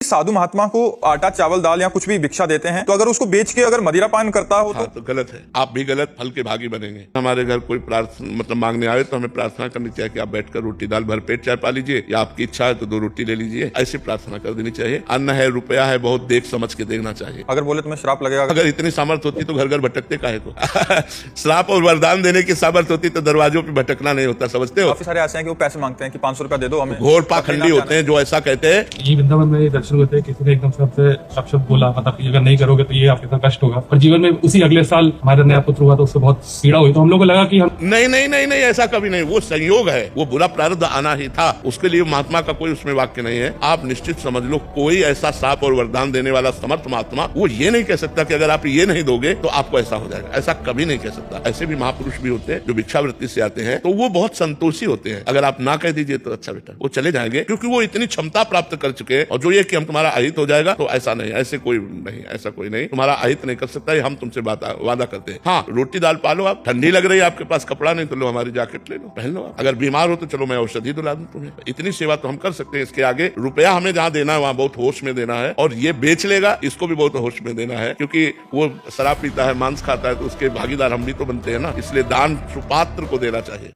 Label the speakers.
Speaker 1: साधु महात्मा को आटा चावल दाल या कुछ भी भिक्षा देते हैं, तो अगर उसको बेच के अगर मदिरा पान करता हो
Speaker 2: तो गलत है। आप भी गलत फल के भागी बनेंगे। हमारे घर कोई प्रार्थना मतलब मांगने आए तो हमें प्रार्थना करनी चाहिए कि आप बैठकर रोटी दाल भर पेट चाय पा लीजिए, या आपकी इच्छा है तो 2 रोटी ले लीजिए, ऐसी प्रार्थना कर देनी चाहिए। अन्न है, रुपया है, बहुत देख समझ के देखना चाहिए।
Speaker 1: अगर बोले तुम्हें श्राप लगेगा,
Speaker 2: अगर इतनी सामर्थ होती तो घर घर भटकते काहे को श्राप और वरदान देने की सामर्थ होती तो दरवाजों पे भटकना नहीं होता, समझते हो।
Speaker 1: काफी सारे ऐसे हैं कि वो पैसे मांगते हैं कि 500 रुपया दे दो हमें।
Speaker 2: घोर पाखंडी होते हैं जो ऐसा कहते हैं।
Speaker 3: ये वृंदावन में दर्शन होते हैं, किसी ने एकदम से आपसे शब्द बोला, मतलब कि अगर नहीं करोगे तो ये आपके साथ कष्ट होगा, और जीवन में उसी अगले साल हमारा नया पुत्र हुआ तो उससे बहुत पीड़ा हुई, तो हम लोग को लगा कि हम
Speaker 2: नहीं नहीं नहीं नहीं ऐसा कभी नहीं, वो संयोग है, वो बुरा प्रारब्ध आना ही था, उसके लिए महात्मा का कोई उसमें वाक्य नहीं है। आप निश्चित समझ लो, कोई ऐसा श्राप और वरदान देने वाला समर्थ महात्मा वो ये नहीं कह सकता कि अगर आप ये नहीं दोगे तो आपको ऐसा हो जाएगा, ऐसा कभी नहीं कह सकता। ऐसे भी महापुरुष भी होते हैं जो भिक्षावृत्ति से आते हैं, तो वो बहुत संतोषी होते हैं। अगर आप ना कह दीजिए तो अच्छा बेटा, वो चले जाएंगे, क्योंकि वो इतनी क्षमता प्राप्त कर चुके हैं। और जो ये कि हम तुम्हारा अहित हो जाएगा, तो ऐसा नहीं, ऐसे कोई नहीं, ऐसा कोई नहीं, तुम्हारा अहित नहीं कर सकता, ये हम तुमसे वादा करते हैं। हाँ, रोटी दाल पालो, आप ठंडी लग रही है, आपके पास कपड़ा नहीं तो लो हमारी जैकेट ले लो, पहन लो। अगर बीमार हो तो चलो मैं औषधि दिला दूं तुम्हें। इतनी सेवा तो हम कर सकते हैं। इसके आगे रुपया हमें जहाँ देना है वहाँ बहुत होश में देना है, और ये बेच लेगा इसको भी बहुत होश में देना है, क्योंकि वो शराब पीता है, मांस खाता है, तो उसके भागीदार हम भी तो बनते हैं ना। इसलिए दान सुपात्र को देना चाहिए।